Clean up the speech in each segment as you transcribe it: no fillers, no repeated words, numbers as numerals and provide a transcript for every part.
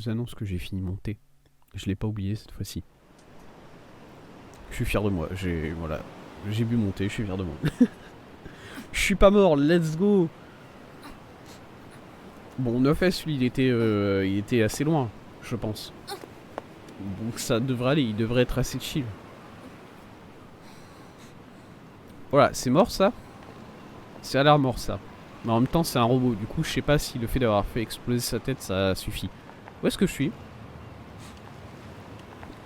vous annonce que j'ai fini monter. Je l'ai pas oublié cette fois-ci. Je suis fier de moi. Voilà, j'ai bu monter, je suis fier de moi. Je suis pas mort, let's go. Bon, 9S, lui, il était assez loin, je pense. Donc ça devrait aller, il devrait être assez chill. Voilà, c'est mort ça. C'est à l'air mort ça. Mais en même temps, c'est un robot. Du coup, je sais pas si le fait d'avoir fait exploser sa tête, ça suffit. Où est-ce que je suis?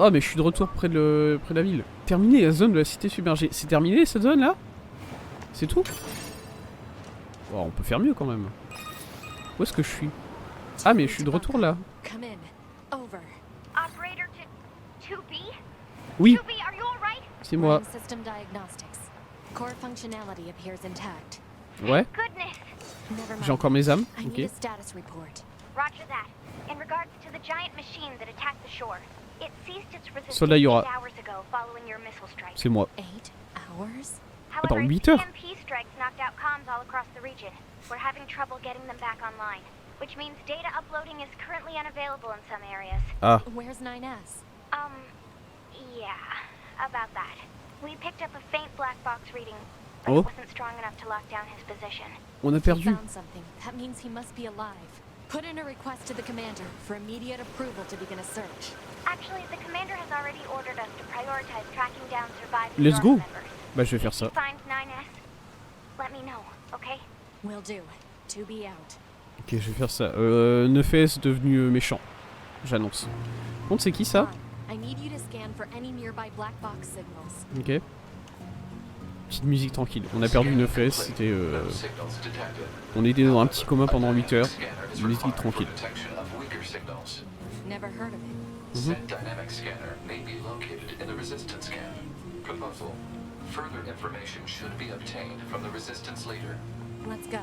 Oh, mais je suis de retour près de la ville. Terminé la zone de la cité submergée. C'est terminé cette zone là? C'est tout? Oh, on peut faire mieux quand même. Où est-ce que je suis? Ah, mais je suis de retour là. Oui, c'est moi. Ouais. J'ai encore mes âmes. Ok. Soldat Yora. C'est moi. Attends, 8 heures? Ah. Oh. On a perdu. Put in a request to the commander for immediate approval to begin a search. Actually, the commander has already ordered us to prioritize tracking down surviving Let's go. members. Bah, je vais faire ça. Find 9S. Let me know, okay? Will do. To be out. Ok, je vais faire ça. 9S devenu méchant. J'annonce. Contre, c'est qui ça? I need you to scan for any nearby black box signals. Ok. Petite musique tranquille. On a perdu 9S, c'était... On était dans un petit coma pendant 8 heures. Musique tranquille. Never heard of it. Set dynamic scanner may be located in the resistance camp. Proposal. Further information should be obtained from the resistance leader. Let's go.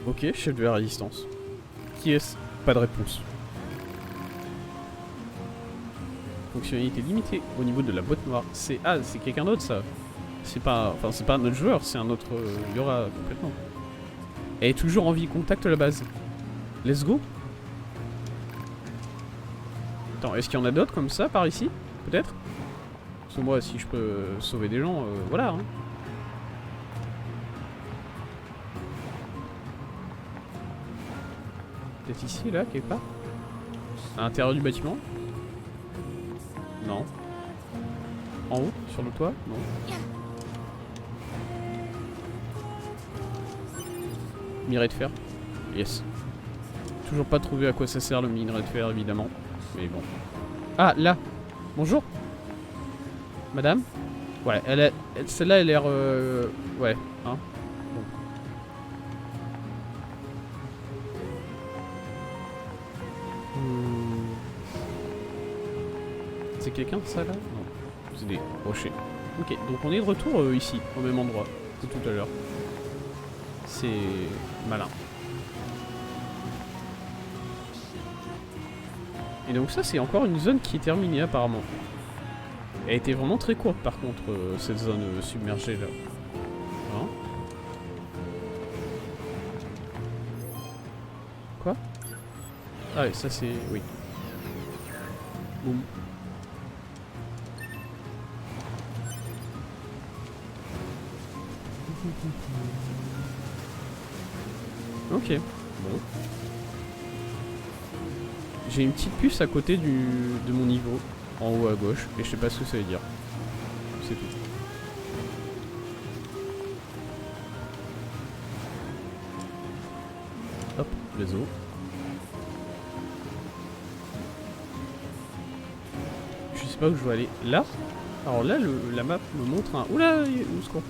Ok, chef de la résistance. Qui est-ce? Pas de réponse. Fonctionnalité limitée au niveau de la boîte noire. C'est... Ah, c'est quelqu'un d'autre ça. C'est pas... Enfin, c'est pas un autre joueur, c'est un autre... Yora complètement. Elle est toujours en vie, contact à la base. Let's go. Attends, est-ce qu'il y en a d'autres comme ça par ici? Peut-être? Parce que moi, si je peux sauver des gens, voilà. Hein. Peut-être ici, là, quelque part? À l'intérieur du bâtiment? Non. En haut? Sur le toit? Non. Minerai de fer? Yes. Toujours pas trouvé à quoi ça sert le minerai de fer, évidemment. Mais bon. Ah, là! Bonjour! Madame? Ouais, celle-là, elle a l'air... Ouais, hein? Bon. C'est quelqu'un, ça, là? Non. C'est des rochers. Ok, donc on est de retour ici, au même endroit que tout à l'heure. C'est malin. Et donc ça, c'est encore une zone qui est terminée, apparemment. Elle a été vraiment très courte, par contre, cette zone submergée, là. Hein? Quoi? Ah oui, ça c'est... Oui. Boum. Ok, bon. J'ai une petite puce à côté de mon niveau, en haut à gauche, et je sais pas ce que ça veut dire. C'est tout. Hop, les os. Je sais pas où je vais aller. Là? Alors là, la map me montre un... Oula, où se quoi?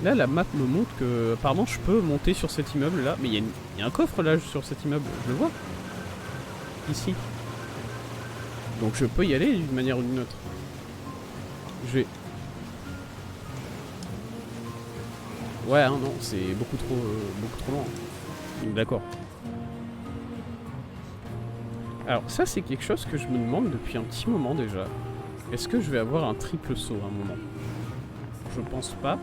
Là, la map me montre que apparemment je peux monter sur cet immeuble là. Mais il y a un coffre là sur cet immeuble, je le vois. Ici. Donc je peux y aller d'une manière ou d'une autre. Je vais... Ouais, hein, non, c'est beaucoup trop lent. D'accord. Alors ça, c'est quelque chose que je me demande depuis un petit moment déjà. Est-ce que je vais avoir un triple saut à un moment? Je pense pas.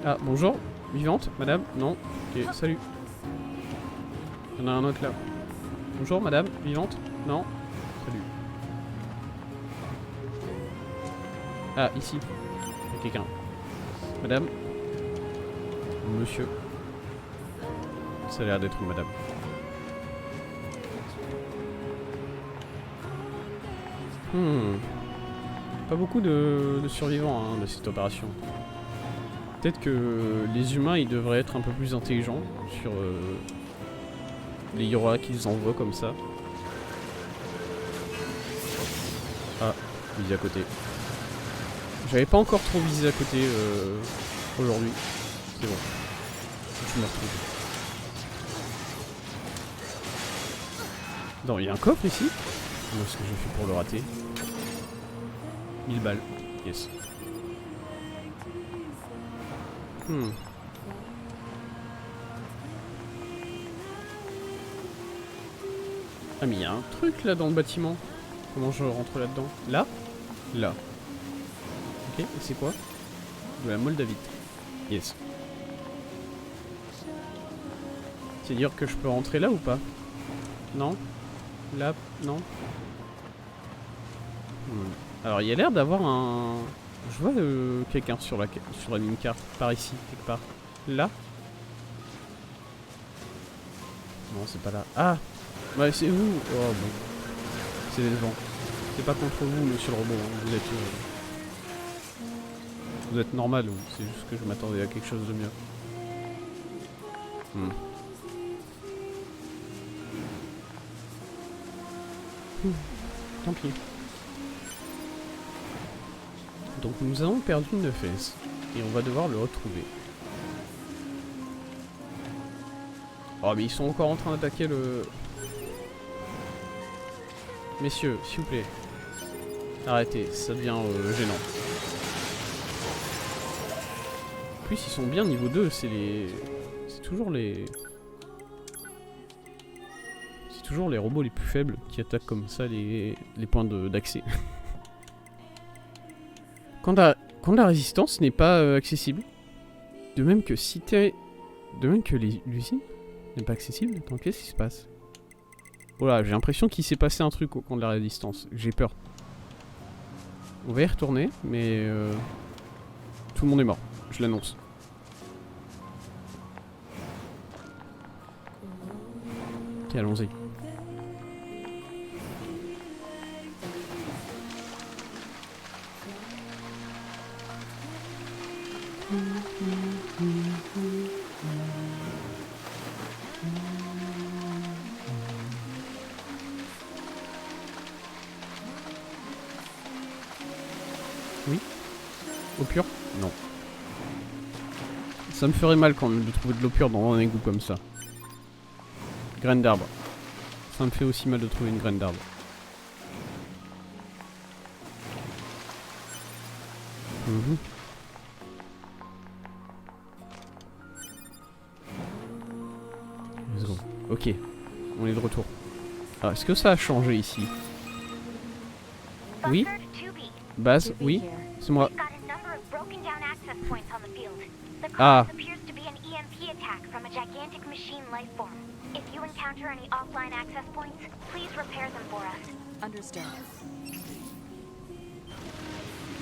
Ah, bonjour, vivante, madame? Non. Ok, salut. Il y en a un autre là. Bonjour madame, vivante? Non? Salut. Ah, ici. Il y a quelqu'un. Madame? Monsieur? Ça a l'air d'être une madame. Pas beaucoup de survivants hein, de cette opération. Peut-être que les humains ils devraient être un peu plus intelligents sur les Yora qu'ils envoient comme ça. Ah, visé à côté. J'avais pas encore trop visé à côté aujourd'hui. C'est bon. Je me retrouve. Non, il y a un coffre ici? Comment est-ce que j'ai fait pour le rater? 1000 balles. Yes. Ah mais il y a un truc là dans le bâtiment. Comment je rentre là-dedans? Là? Là. Ok, et c'est quoi? De la moldavite. Yes. C'est-à-dire que je peux rentrer là ou pas? Non? Là? Non? Alors il y a l'air d'avoir un... Je vois quelqu'un sur la mini-carte. Par ici, quelque part. Là? Non, c'est pas là. Ah! Ouais, c'est vous! Oh bon. C'est décevant. C'est pas contre vous, monsieur le robot. Hein. Vous êtes normal, ou c'est juste que je m'attendais à quelque chose de mieux. Tant pis. Donc nous avons perdu une fesse. Et on va devoir le retrouver. Oh mais ils sont encore en train d'attaquer le... Messieurs, s'il vous plaît. Arrêtez, ça devient gênant. En plus ils sont bien niveau 2, c'est les... C'est toujours les... C'est toujours les robots les plus faibles qui attaquent comme ça les points d'accès. Quand la résistance n'est pas accessible. De même que si t'es... De même que l'usine n'est pas accessible. Attends, qu'est-ce qui se passe? Voilà, j'ai l'impression qu'il s'est passé un truc au camp de la résistance. J'ai peur. On va y retourner, mais... Tout le monde est mort. Je l'annonce. Ok, allons-y. Oui? Eau pure? Non. Ça me ferait mal quand même de trouver de l'eau pure dans un égout comme ça. Graine d'arbre. Ça me fait aussi mal de trouver une graine d'arbre. Let's go. Ok, on est de retour. Ah, est-ce que ça a changé ici? Oui? Base, oui? C'est moi. Ah.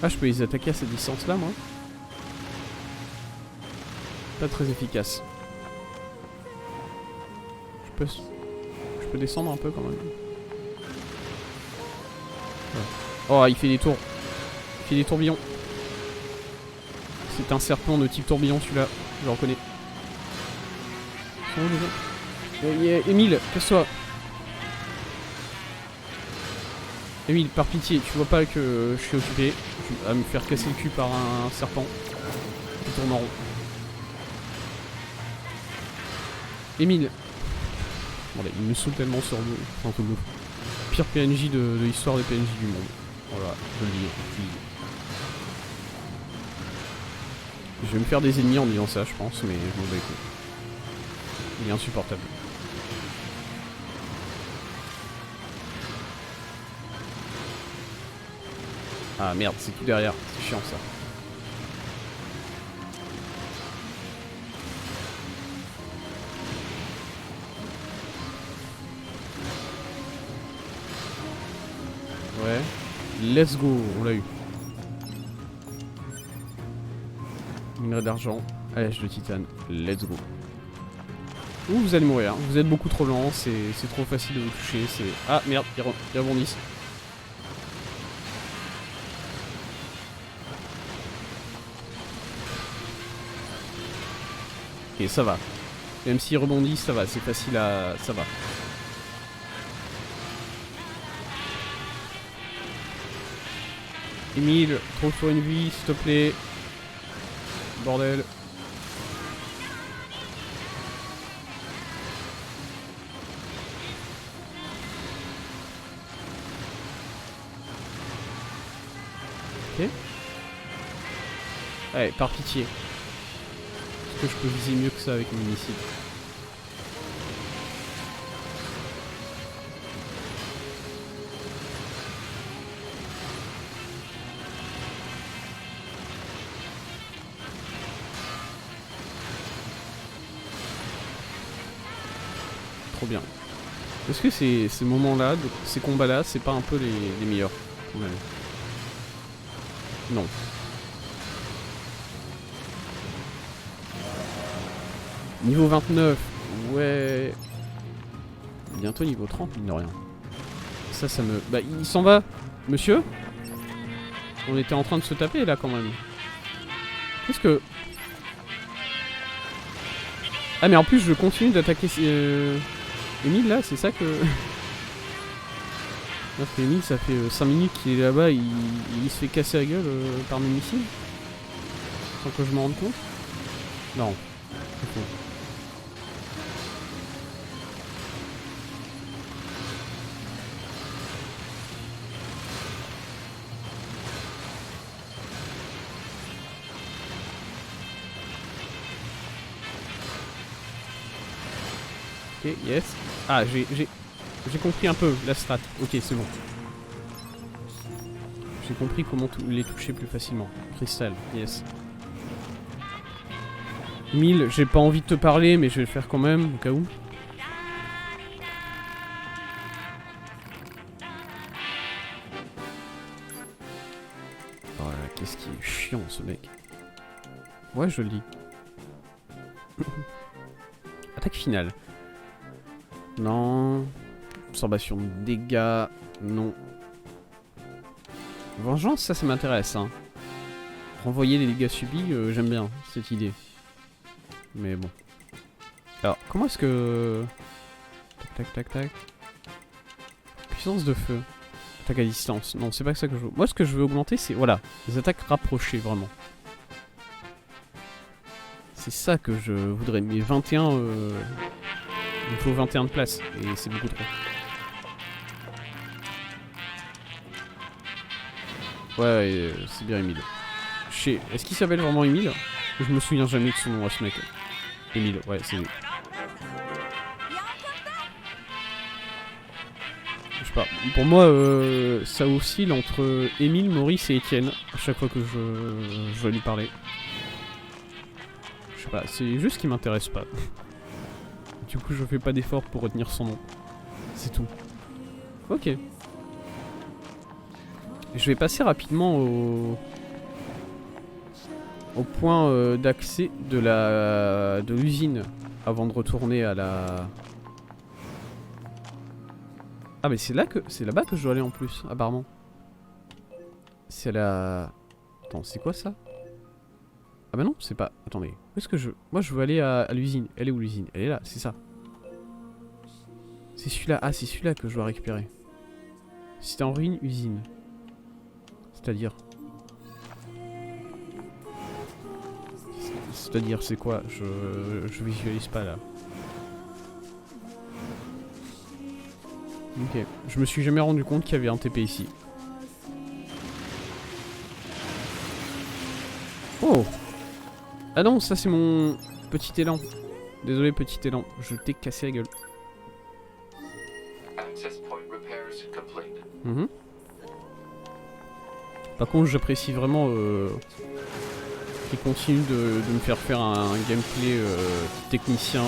Ah, je peux les attaquer à cette distance-là, moi? Pas très efficace. Je peux descendre un peu quand même. Ouais. Oh, il fait des tours. Il fait des tourbillons. C'est un serpent de type tourbillon, celui-là. Je le reconnais. Émile, casse-toi. Émile, par pitié, tu vois pas que je suis occupé à me faire casser le cul par un serpent qui tourne en rond. Émile. Voilà, il me saute tellement sur le... Enfin, tout le pire PNJ de l'histoire des PNJ du monde. Voilà, je le dis. Je vais me faire des ennemis en disant ça, je pense, mais je m'en bats les couilles. Il est insupportable. Ah merde, c'est tout derrière, c'est chiant ça. Ouais. Let's go, on l'a eu. Minerai d'argent, alliage de titane, let's go. Ouh, vous allez mourir, hein. Vous êtes beaucoup trop lent, c'est trop facile de vous toucher, c'est... Ah merde, ils rebondissent. Ok, ça va. Même s'ils rebondissent, ça va, c'est facile à... ça va. Emile, trouve-toi une vie, s'il te plaît. Bordel. Ok. Allez, par pitié. Est-ce que je peux viser mieux que ça avec mon missile? Trop bien. Est-ce que ces moments-là, ces combats-là, c'est pas un peu les meilleurs qu'on avait? Non. Niveau 29, ouais. Bientôt niveau 30, mine de rien. Ça me... Bah, il s'en va, monsieur. On était en train de se taper là quand même. Qu'est-ce que... Ah mais en plus je continue d'attaquer Emile là, c'est ça que... Parce que Emile ça fait 5 minutes qu'il est là-bas, il se fait casser la gueule par mes missiles. Sans que je me rende compte. Non, c'est faux. Ok, yes. Ah, j'ai compris un peu la strat. Ok, c'est bon. J'ai compris comment les toucher plus facilement. Cristal, yes. Emile, j'ai pas envie de te parler, mais je vais le faire quand même, au cas où. Oh là, qu'est-ce qui est chiant ce mec. Ouais, je le dis. Attaque finale. Non. Absorption de dégâts. Non. Vengeance, ça m'intéresse. Hein. Renvoyer les dégâts subis, j'aime bien cette idée. Mais bon. Alors, comment est-ce que... Tac, tac, tac, tac. Puissance de feu. Attaque à distance. Non, c'est pas ça que je veux. Moi, ce que je veux augmenter, c'est... Voilà. Les attaques rapprochées, vraiment. C'est ça que je voudrais. Mais 21... Il me faut 21 de place. Et c'est beaucoup trop. Ouais, c'est bien Emile. Est-ce qu'il s'appelle vraiment Emile? Je me souviens jamais de son nom à ce mec. Emile, ouais, c'est lui. Je sais pas. Pour moi, ça oscille entre Emile, Maurice et Étienne. À chaque fois que je vais lui parler. Je sais pas, c'est juste qu'il m'intéresse pas. Du coup, je fais pas d'effort pour retenir son nom. C'est tout. Ok. Je vais passer rapidement au point d'accès de l'usine avant de retourner à la... Ah mais c'est là-bas que je dois aller en plus, apparemment. C'est la... Attends, c'est quoi ça? Ah bah non, c'est pas... Attendez, où est-ce que je... Moi je veux aller à l'usine. Elle est où l'usine? Elle est là, c'est ça. C'est celui-là. Ah, c'est celui-là que je dois récupérer. C'était en ruine, usine. C'est-à-dire... C'est-à-dire, c'est quoi? Je visualise pas là. Ok. Je me suis jamais rendu compte qu'il y avait un TP ici. Oh! Ah non, ça c'est mon petit élan. Désolé, petit élan. Je t'ai cassé la gueule. Mmh. Par contre, j'apprécie vraiment qu'il continue de me faire faire un gameplay technicien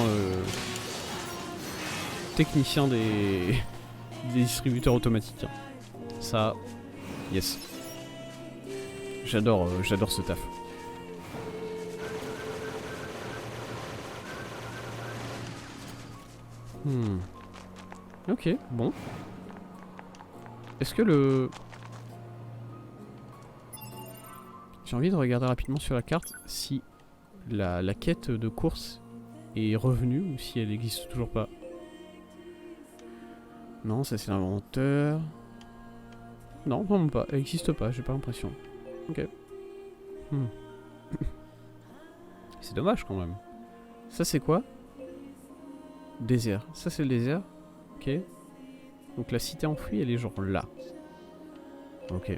des distributeurs automatiques. Ça, yes. J'adore ce taf. Ok, bon. Est-ce que le... J'ai envie de regarder rapidement sur la carte si la quête de course est revenue ou si elle existe toujours pas. Non, ça c'est l'inventeur. Non, vraiment pas. Elle existe pas, j'ai pas l'impression. Ok. C'est dommage quand même. Ça c'est quoi? Désert. Ça c'est le désert. Ok. Donc la cité enfouie, elle est genre là. Ok.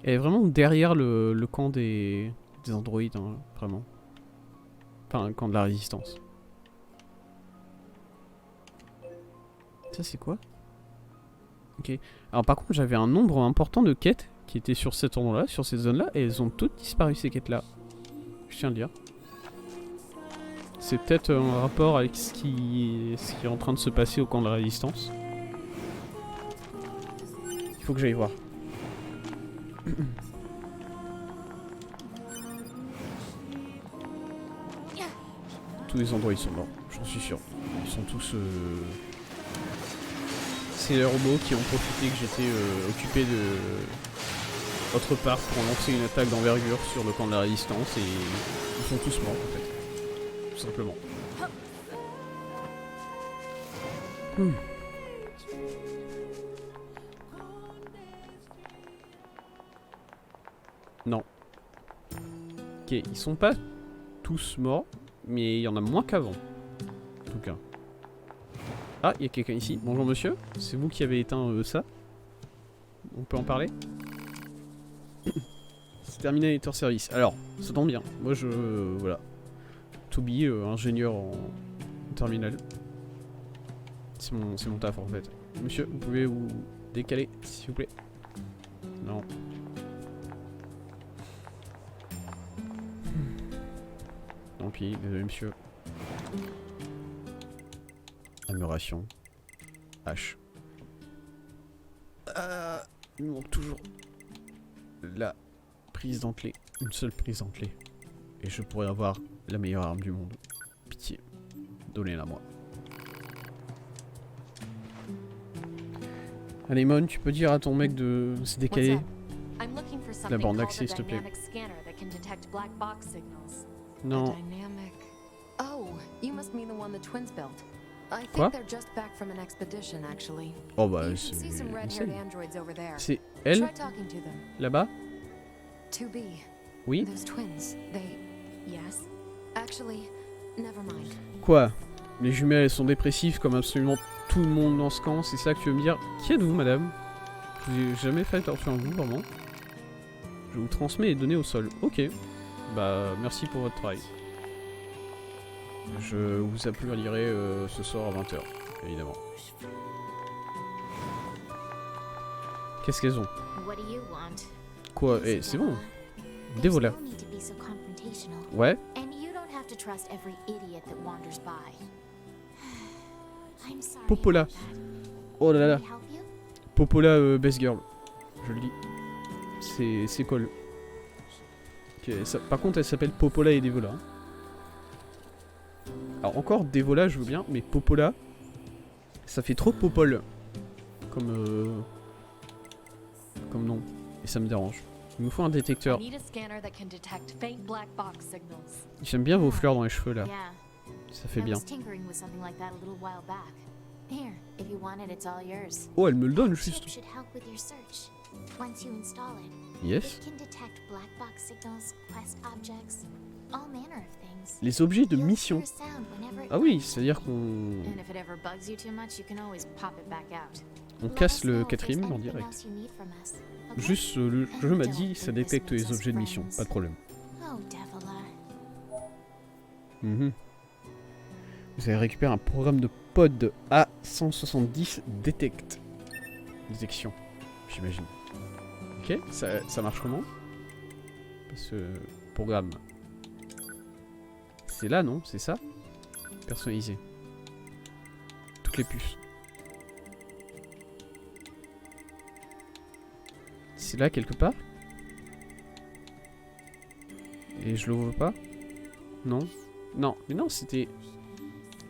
Elle est vraiment derrière le camp des androïdes, hein, vraiment. Enfin, le camp de la résistance. Ça c'est quoi? Ok. Alors par contre, j'avais un nombre important de quêtes qui étaient sur cet endroit-là, sur cette zone-là, et elles ont toutes disparu ces quêtes-là. Je tiens à le dire. C'est peut-être un rapport avec ce qui est en train de se passer au camp de la résistance. Il faut que j'aille voir. Tous les androïdes sont morts, j'en suis sûr. Ils sont tous... C'est les robots qui ont profité que j'étais occupé de... autre part pour lancer une attaque d'envergure sur le camp de la résistance et ils sont tous morts en fait. Tout simplement. Non. Ok, ils sont pas tous morts, mais il y en a moins qu'avant. En tout cas. Ah, il y a quelqu'un ici. Bonjour monsieur, c'est vous qui avez éteint ça? On peut en parler? C'est Terminator Service. Alors, ça tombe bien. Moi je... voilà. To be, ingénieur en terminal. C'est mon taf en fait. Monsieur, vous pouvez vous décaler, s'il vous plaît? Non. Tant pis, désolé monsieur. Amélioration. H. Il me manque toujours la prise d'enclé. Une seule prise d'enclé. Et je pourrais avoir la meilleure arme du monde. Pitié. Donnez-la moi. Allez Mon, tu peux dire à ton mec de se décaler la bande d'accès s'il te plaît. Non. Quoi? Oh bah c'est elle? Là-bas? Oui? Quoi? Les jumelles elles sont dépressives comme absolument tout le monde dans ce camp, c'est ça que tu veux me dire? Qui êtes-vous madame? Je vous ai jamais fait attention à vous vraiment. Je vous transmets les données au sol. Ok. Bah merci pour votre travail. Je vous applaudirai ce soir à 20h, évidemment. Qu'est-ce qu'elles ont? Quoi? Eh, c'est bon. Dévola. Ouais. Popola. Oh là là. Popola Best Girl. Je le dis. C'est cool. Okay, ça, par contre, elle s'appelle Popola et Dévola. Alors encore Dévola je veux bien, mais Popola, ça fait trop Popol comme nom, et ça me dérange. Il nous faut un détecteur. J'aime bien vos fleurs dans les cheveux là. Ça fait bien. Oh elle me le donne juste. Yes. Les objets de mission. Ah oui, c'est-à-dire qu'on... On casse le quatrième en direct. Juste, le jeu m'a dit, ça détecte les objets de mission, pas de problème. Vous avez récupéré un programme de pod A170 détection, j'imagine. Ok, ça marche comment? Parce que programme... C'est là, non? C'est ça? Personnalisé. Toutes les puces. C'est là quelque part. Et je l'ouvre pas? Non. Non, mais non, c'était...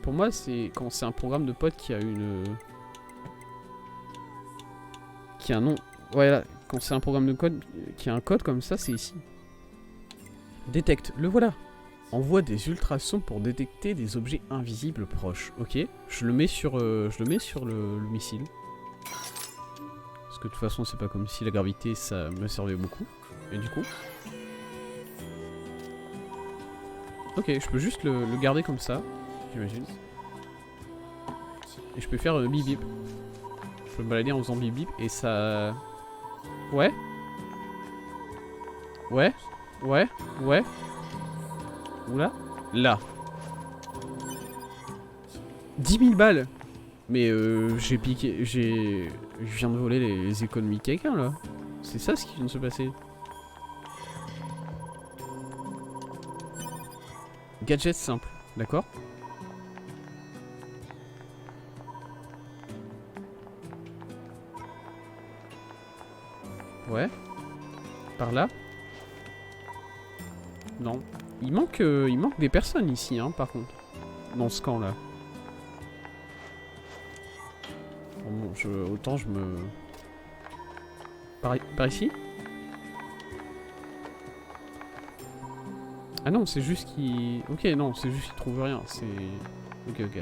Pour moi, c'est quand c'est un programme de pote qui a une... Qui a un nom... Ouais, là, quand c'est un programme de code qui a un code comme ça, c'est ici. Détecte, le voilà. Envoie des ultrasons pour détecter des objets invisibles proches. Ok, je le mets sur le missile. Parce que de toute façon, c'est pas comme si la gravité, ça me servait beaucoup. Et du coup... Ok, je peux juste le garder comme ça, j'imagine. Et je peux faire bip bip. Je peux me balader en faisant bip bip et ça... Ouais. Ouais. Ouais. Ouais. Oula. Là. 10 000 balles. Mais j'ai piqué... Je viens de voler les économies de quelqu'un là. C'est ça ce qui vient de se passer. Gadget simple, d'accord? Ouais. Par là? Non. Il manque des personnes ici, hein, par contre. Dans ce camp là. Bon, autant je me... Par ici? Ah non, c'est juste qu'il... Ok, non, c'est juste qu'il trouve rien, c'est... Ok, ok.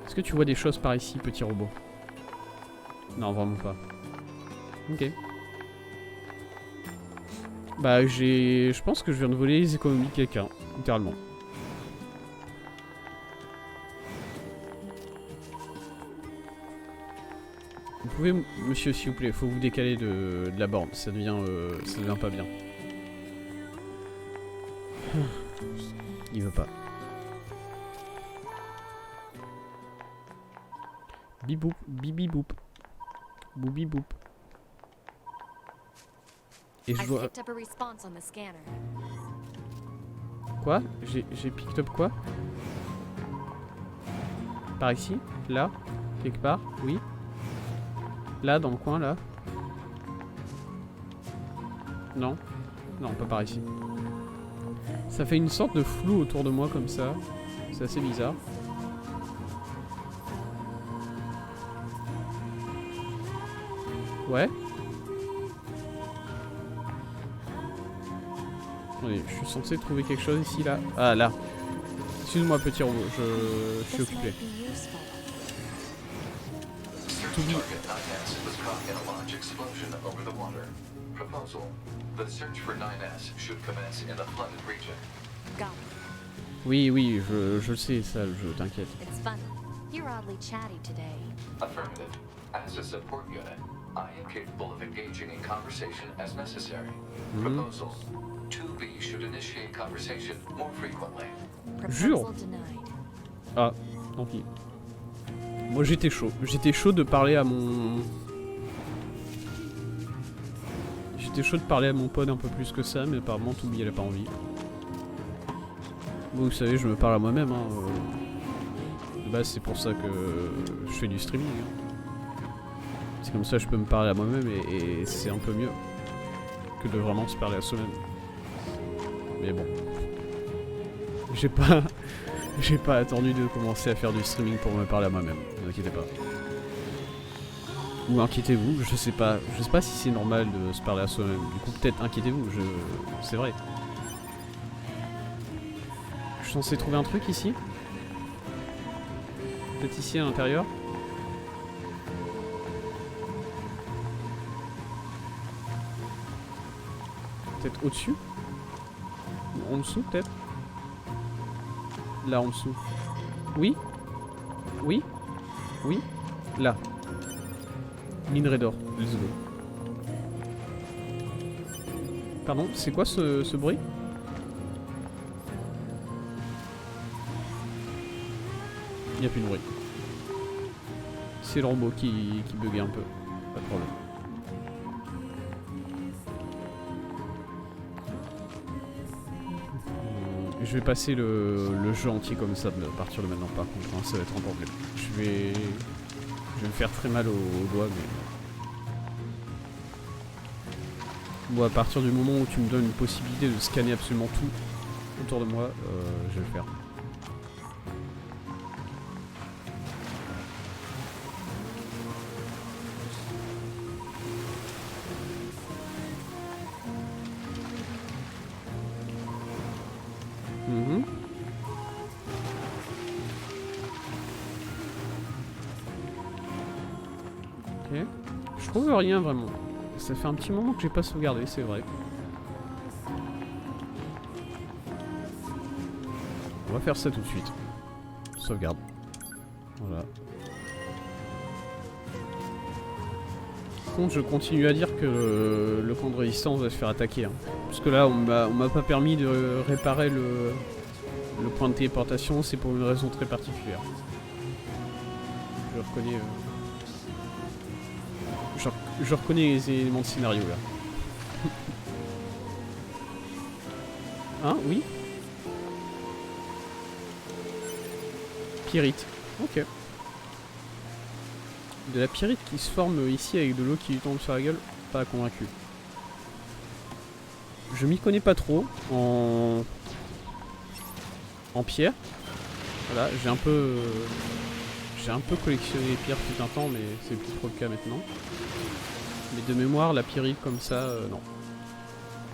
Est-ce que tu vois des choses par ici, petit robot? Non, vraiment pas. Ok. Bah, je pense que je viens de voler les économies de quelqu'un, littéralement. Vous pouvez, monsieur, s'il vous plaît, faut vous décaler de la borne, ça devient pas bien. Il veut pas. Biboup, bibiboup. Boubiboup. Et je vois... Quoi? J'ai picked up quoi? Par ici? Là? Quelque part? Oui? Là, dans le coin, là? Non? Non, pas par ici. Ça fait une sorte de flou autour de moi comme ça. C'est assez bizarre. Ouais. Attendez, je suis censé trouver quelque chose ici, là. Ah, là. Excuse-moi, petit robot, je suis occupé. Oui, oui, je le sais, ça, le jeu, t'inquiète. Affirmative. As a support unit, I am capable of engaging in conversation as necessary. Proposal. 2B should initiate conversation more frequently. Jure. Ah, tant pis. Moi j'étais chaud. J'étais chaud de parler à mon... J'étais chaud de parler à mon pote un peu plus que ça, mais apparemment Toubi elle a pas envie. Bon, vous savez, je me parle à moi-même. Hein. De base, c'est pour ça que je fais du streaming. Hein. C'est comme ça que je peux me parler à moi-même et c'est un peu mieux que de vraiment se parler à soi-même. Mais bon. J'ai pas attendu de commencer à faire du streaming pour me parler à moi-même. Ne vous inquiétez pas. Ou inquiétez-vous, je sais pas si c'est normal de se parler à soi-même. Du coup, peut-être inquiétez-vous, c'est vrai. Je suis censé trouver un truc ici. Peut-être ici à l'intérieur. Peut-être au-dessus. Ou en dessous, peut-être. Là, en dessous. Oui. Oui. Oui. Là. Minerai d'or. Let's go. Pardon, c'est quoi ce bruit? Il n'y a plus de bruit. C'est le robot qui buguait un peu. Pas de problème. Je vais passer le jeu entier comme ça de partir de maintenant par contre, hein, ça va être encore mieux. Je vais me faire très mal aux doigts mais... Moi, à partir du moment où tu me donnes une possibilité de scanner absolument tout autour de moi, je vais le faire. Mhm. Ok. Je trouve rien vraiment. Ça fait un petit moment que j'ai pas sauvegardé, c'est vrai. On va faire ça tout de suite. Sauvegarde. Voilà. Par contre, je continue à dire que le camp de résistance va se faire attaquer. Hein. Parce que là, on m'a pas permis de réparer le point de téléportation, c'est pour une raison très particulière. Je reconnais... Je reconnais les éléments de scénario là. Hein, oui. Pyrite. Ok. De la pyrite qui se forme ici avec de l'eau qui lui tombe sur la gueule. Pas convaincu. Je m'y connais pas trop en pierre. Voilà, j'ai un peu collectionné les pierres tout un temps, mais c'est plus trop le cas maintenant. Mais de mémoire, la pyrite comme ça, non.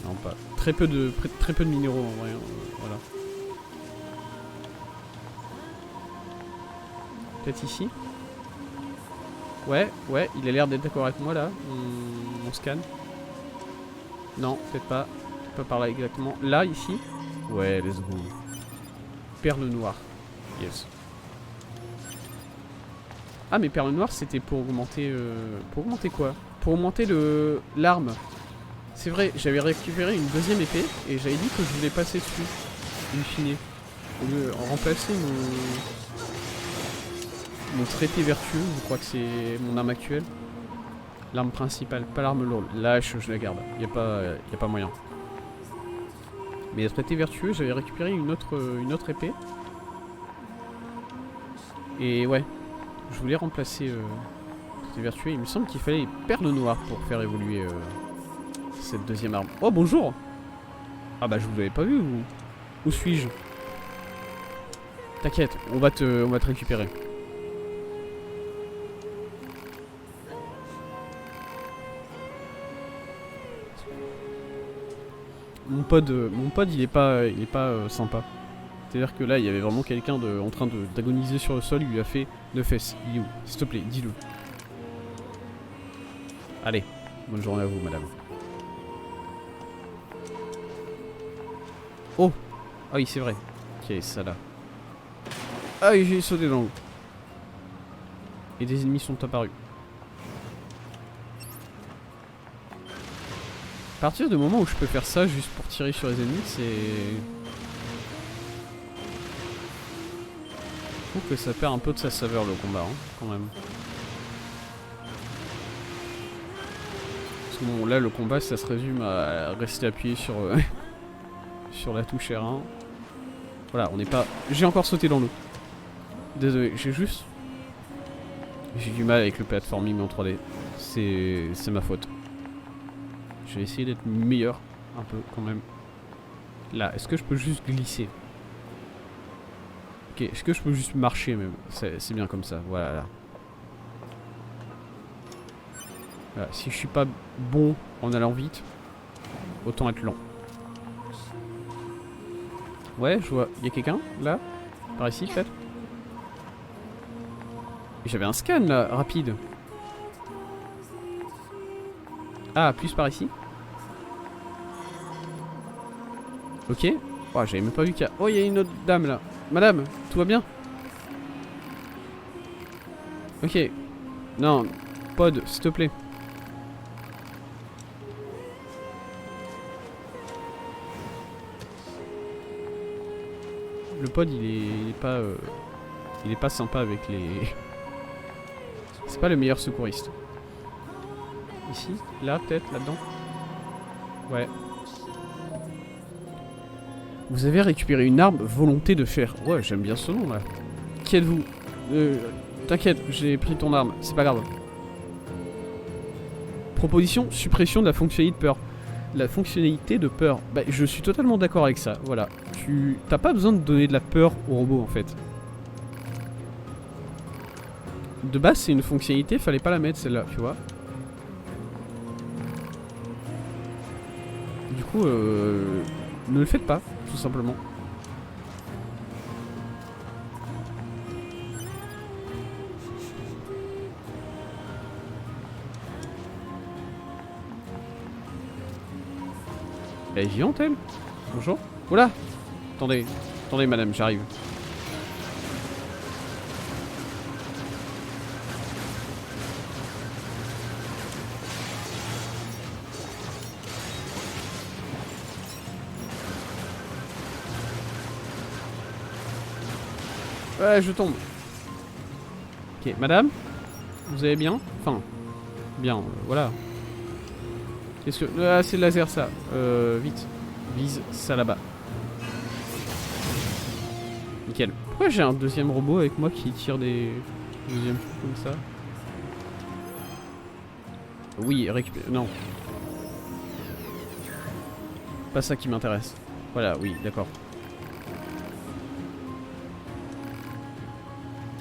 Non, pas. Très peu de minéraux en vrai. Voilà. Peut-être ici. Ouais, il a l'air d'être d'accord avec moi là. On scanne. Non, peut-être pas. Pas par là exactement. Là, ici. Ouais, let's go. Perle noire. Yes. Ah, mais perle noire, c'était pour augmenter... Pour augmenter quoi? Pour augmenter l'arme. C'est vrai, j'avais récupéré une deuxième épée et j'avais dit que je voulais passer dessus. In fine. Au lieu de remplacer mon traité vertueux, je crois que c'est mon arme actuelle. L'arme principale, pas l'arme lourde. Lâche, je la garde. Y a pas moyen. Mais le traité vertueux, j'avais récupéré une autre épée. Et ouais, je voulais remplacer le traité vertueux. Il me semble qu'il fallait les perles noires pour faire évoluer cette deuxième arme. Oh bonjour. Ah bah je vous l'avais pas vu, vous. Où suis-je? T'inquiète, on va te récupérer. Mon pod il est pas sympa. C'est-à-dire que là il y avait vraiment quelqu'un en train d'agoniser sur le sol, il lui a fait 9 fesses. Il est où? S'il te plaît, dis-le. Allez, bonne journée à vous madame. Oh! Ah oui c'est vrai. Ok, ça là. Ah oui, j'ai sauté dans l'eau. Et des ennemis sont apparus. À partir du moment où je peux faire ça juste pour tirer sur les ennemis, c'est... Je trouve que ça perd un peu de sa saveur le combat, hein, quand même. Parce que bon, là le combat ça se résume à rester appuyé sur, sur la touche R1. Voilà, on n'est pas... J'ai encore sauté dans l'eau. Désolé, j'ai du mal avec le platforming en 3D. C'est ma faute. Je vais essayer d'être meilleur, un peu, quand même. Là, est-ce que je peux juste glisser? Ok, est-ce que je peux juste marcher, même? C'est bien comme ça, voilà, là. Voilà, si je suis pas bon en allant vite, autant être lent. Ouais, je vois. Il y a quelqu'un, là? Par ici, peut-être? J'avais un scan, là, rapide. Ah, plus par ici. Ok. Oh, j'avais même pas vu qu'il y a... Oh, il y a une autre dame, là. Madame, tout va bien? Ok. Non, pod, s'il te plaît. Le pod, il est pas sympa avec les... C'est pas le meilleur secouriste. Ici, là, peut-être, là-dedans. Ouais. Vous avez récupéré une arme volonté de fer. Ouais, j'aime bien ce nom, là. Qui êtes-vous? T'inquiète, j'ai pris ton arme, c'est pas grave. Proposition, suppression de la fonctionnalité de peur. la fonctionnalité de peur. Bah, je suis totalement d'accord avec ça. Voilà. T'as pas besoin de donner de la peur au robot en fait. De base, c'est une fonctionnalité, fallait pas la mettre celle-là, tu vois. Du coup, ne le faites pas, tout simplement. Elle est vivante, elle? Bonjour. Oula! Attendez, attendez, madame, j'arrive. Ouais, je tombe. Ok, madame? Vous allez bien? Enfin, bien, voilà. Qu'est-ce que... Ah, c'est le laser, ça. Vite. Vise ça là-bas. Nickel. Pourquoi j'ai un deuxième robot avec moi qui tire des... deuxième coups comme ça? Oui, récupérer... Non. Pas ça qui m'intéresse. Voilà, oui, d'accord.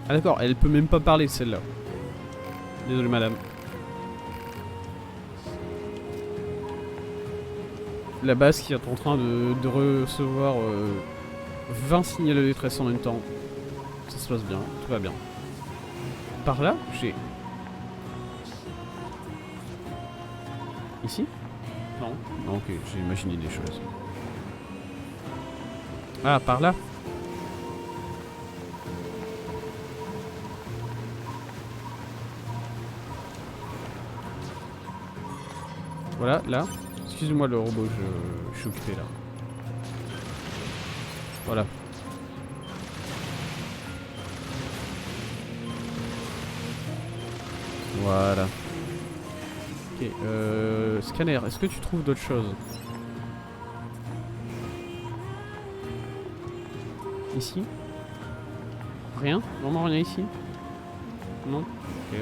Ah d'accord, elle peut même pas parler celle-là. Désolé madame. La base qui est en train de recevoir 20 signaux de détresse en même temps. Ça se passe bien, tout va bien. Par là, j'ai... Ici? Non. Non, ok, j'ai imaginé des choses. Ah, par là? Voilà, là. Excusez-moi le robot, je suis occupé là. Voilà. Voilà. Ok, scanner, est-ce que tu trouves d'autres choses? Ici? Rien? Vraiment rien ici? Non? Ok.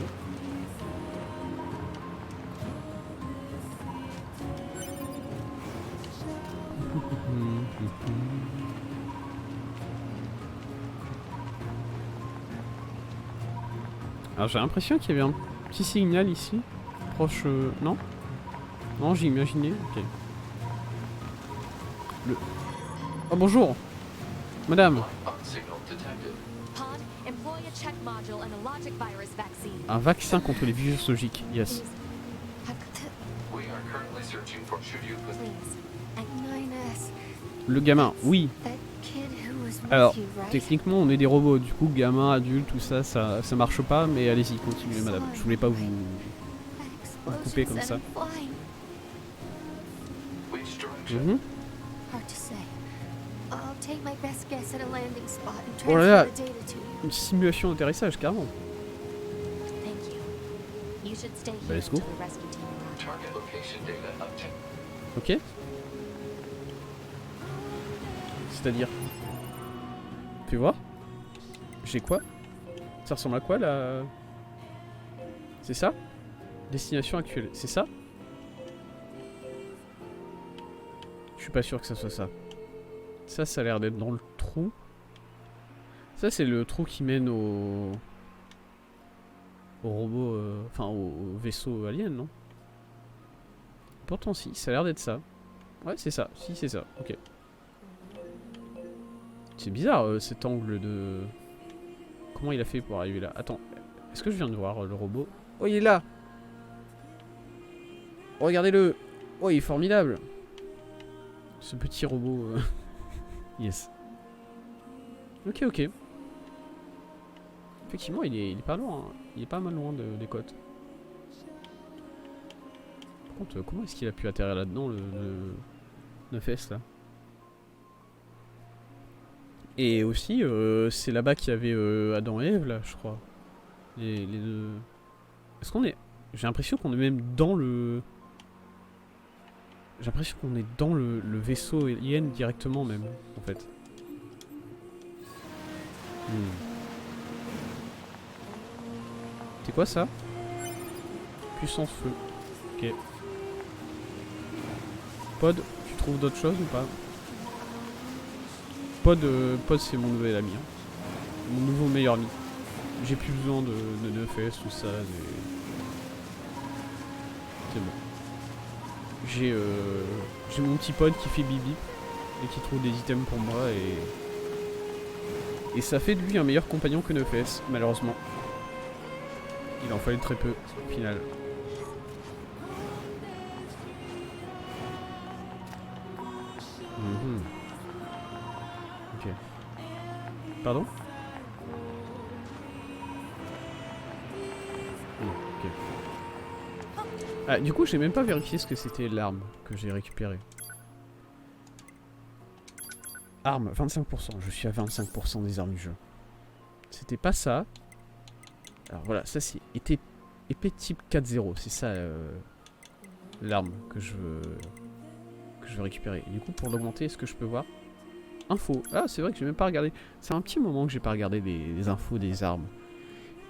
Alors j'ai l'impression qu'il y avait un petit signal ici. Proche... non? Non, j'ai imaginé. Ok. Le... Oh bonjour! Madame! Un vaccin contre les virus logiques, yes. Le gamin, oui. Alors, techniquement, on est des robots, du coup, gamin, adulte, tout ça, ça marche pas, mais allez-y, continuez, madame. Je voulais pas vous couper comme ça. Mhm. Oh là là, une simulation d'atterrissage, carrément. Bah, let's go. Ok. C'est-à-dire... Tu vois? J'ai quoi? Ça ressemble à quoi là? C'est ça? Destination actuelle, c'est ça? Je suis pas sûr que ça soit ça. Ça a l'air d'être dans le trou. Ça c'est le trou qui mène au robot, enfin au vaisseau alien, non? Pourtant si, ça a l'air d'être ça. Ouais c'est ça, si c'est ça, ok. C'est bizarre cet angle de... Comment il a fait pour arriver là? Attends, est-ce que je viens de voir le robot? Oh il est là! Regardez-le! Oh il est formidable! Ce petit robot... Yes. Ok ok. Effectivement il est pas loin, hein. Il est pas mal loin des côtes. Par contre comment est-ce qu'il a pu atterrir là-dedans le 9S là? Et aussi, c'est là-bas qu'il y avait Adam et Ève, là, je crois. Les deux... Est-ce qu'on est... J'ai l'impression qu'on est même dans le... J'ai l'impression qu'on est dans le vaisseau alien directement, même, en fait. C'est quoi, ça? Puissance feu. Ok. Pod, tu trouves d'autres choses ou pas? Pod c'est mon nouvel ami. Hein. Mon nouveau meilleur ami. J'ai plus besoin de fesses, tout ça. C'est bon. J'ai mon petit pod qui fait bibi et qui trouve des items pour moi et ça fait de lui un meilleur compagnon que Nefes, malheureusement. Il en fallait très peu au final. Ok. Pardon? Ok. Ah, du coup, j'ai même pas vérifié ce que c'était l'arme que j'ai récupérée. Arme, 25%. Je suis à 25% des armes du jeu. C'était pas ça. Alors voilà, ça c'est épée type 4-0. C'est ça l'arme que je veux récupérer. Et du coup, pour l'augmenter, est-ce que je peux voir? Info. Ah, c'est vrai que j'ai même pas regardé. C'est un petit moment que j'ai pas regardé les infos des armes.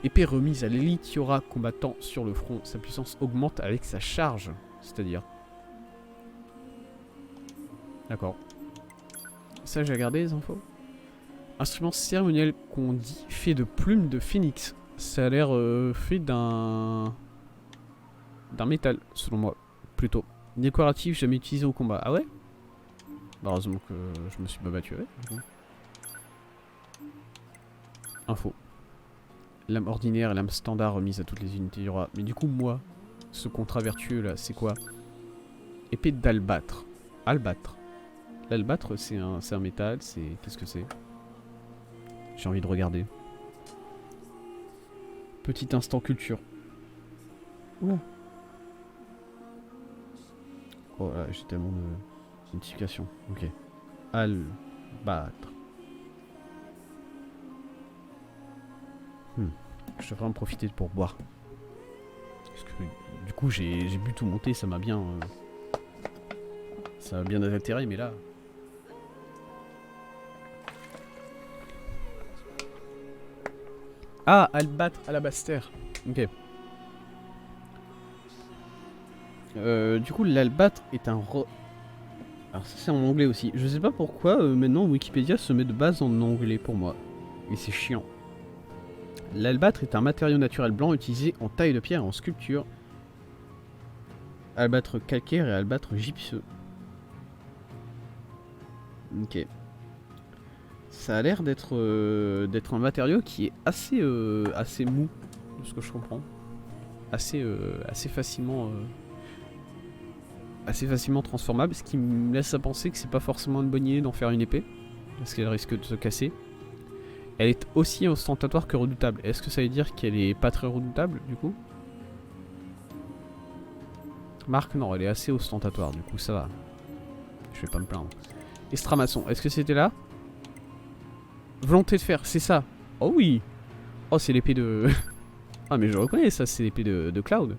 Épée remise à l'élite Yora combattant sur le front. Sa puissance augmente avec sa charge. C'est-à-dire. D'accord. Ça, j'ai regardé les infos. Instrument cérémoniel qu'on dit fait de plumes de phénix. Ça a l'air fait d'un métal, selon moi. Plutôt. Décoratif, jamais utilisé au combat. Ah ouais? Bah, heureusement que je me suis pas battu avec. Info. Lame ordinaire et lame standard remise à toutes les unités du roi. Mais du coup, moi, ce contrat vertueux là, c'est quoi? Épée d'albâtre. Albâtre. L'albâtre, c'est un métal, c'est... Qu'est-ce que c'est? J'ai envie de regarder. Petit instant culture. Oula. Oh là, j'ai tellement de notifications. Ok. Albâtre. Je devrais en profiter pour boire. Parce que du coup j'ai bu tout monter, ça m'a bien... ça m'a bien altéré, mais là... Ah, albâtre, alabaster. Ok. Du coup l'albâtre est un Alors ça c'est en anglais aussi. Je sais pas pourquoi maintenant Wikipédia se met de base en anglais pour moi. Et c'est chiant. L'albâtre est un matériau naturel blanc utilisé en taille de pierre et en sculpture. Albâtre calcaire et albâtre gypseux. Ok. Ça a l'air d'être un matériau qui est assez mou, de ce que je comprends. Assez facilement transformable, ce qui me laisse à penser que c'est pas forcément une bonne idée d'en faire une épée, parce qu'elle risque de se casser. Elle est aussi ostentatoire que redoutable. Est-ce que ça veut dire qu'elle est pas très redoutable du coup? Marque, non, elle est assez ostentatoire, du coup ça va. Je vais pas me plaindre. Estramaçon, est-ce que c'était là? Volonté de fer, c'est ça. Oh oui. Oh, c'est l'épée de... Ah mais je reconnais ça, c'est l'épée de Cloud.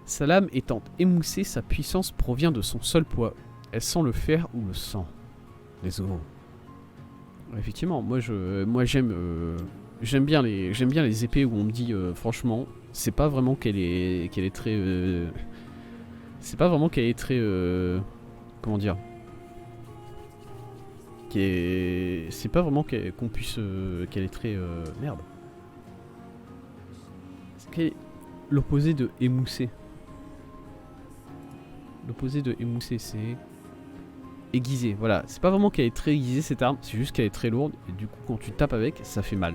Sa lame étant émoussée, sa puissance provient de son seul poids. Elle sent le fer ou le sang. Les os. Effectivement, moi j'aime bien les épées où on me dit franchement, c'est pas vraiment qu'elle est très c'est pas vraiment qu'elle est très comment dire, c'est pas vraiment qu'on puisse qu'elle est très merde. C'est l'opposé de émoussé. L'opposé de émoussé, c'est aiguisée, voilà. C'est pas vraiment qu'elle est très aiguisée cette arme, c'est juste qu'elle est très lourde et du coup quand tu tapes avec, ça fait mal.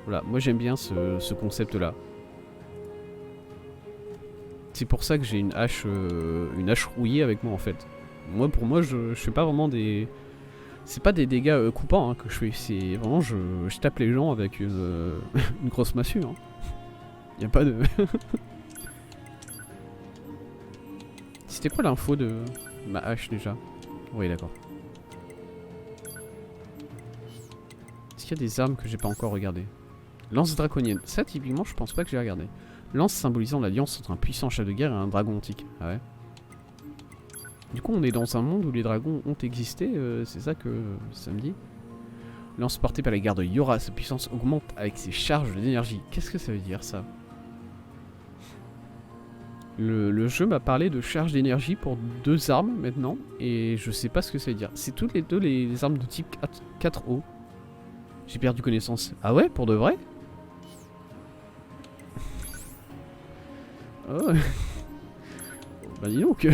Voilà, moi j'aime bien ce concept là. C'est pour ça que j'ai une hache rouillée avec moi en fait. Moi pour moi je fais pas vraiment des... C'est pas des dégâts coupants hein, que je fais, c'est vraiment je tape les gens avec une grosse massue. Hein. Y a pas de... C'était quoi l'info de ma hache déjà? Oui, d'accord. Est-ce qu'il y a des armes que j'ai pas encore regardées? Lance draconienne. Ça, typiquement, je pense pas que j'ai regardé. Lance symbolisant l'alliance entre un puissant chef de guerre et un dragon antique. Ah ouais. Du coup, on est dans un monde où les dragons ont existé. C'est ça que ça me dit. Lance portée par les gardes de Yora. Sa puissance augmente avec ses charges d'énergie. Qu'est-ce que ça veut dire, ça? Le jeu m'a parlé de charge d'énergie pour 2 armes maintenant, et je sais pas ce que ça veut dire. C'est toutes les deux les armes de type 4O. J'ai perdu connaissance. Ah ouais, pour de vrai? Oh. Bah dis donc.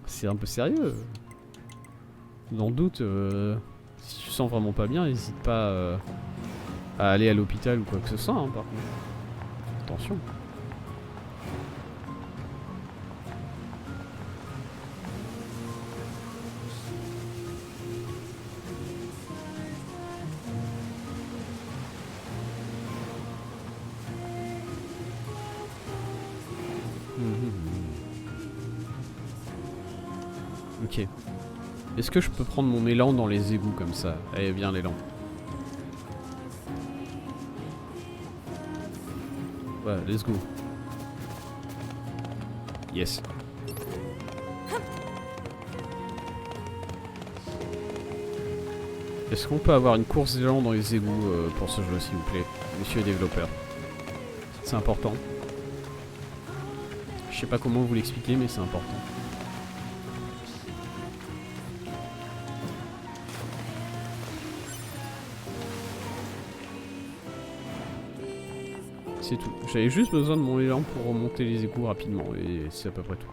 C'est un peu sérieux. Dans le doute, si tu sens vraiment pas bien, n'hésite pas à aller à l'hôpital ou quoi que ce soit, hein, par contre. Attention. Ok. Est-ce que je peux prendre mon élan dans les égouts comme ça? Allez, viens l'élan. Ouais, let's go. Yes. Est-ce qu'on peut avoir une course d'élan dans les égouts pour ce jeu, s'il vous plaît, monsieur le développeur? C'est important. Je sais pas comment vous l'expliquer, mais c'est important. C'est tout. J'avais juste besoin de mon élan pour remonter les égouts rapidement, et c'est à peu près tout.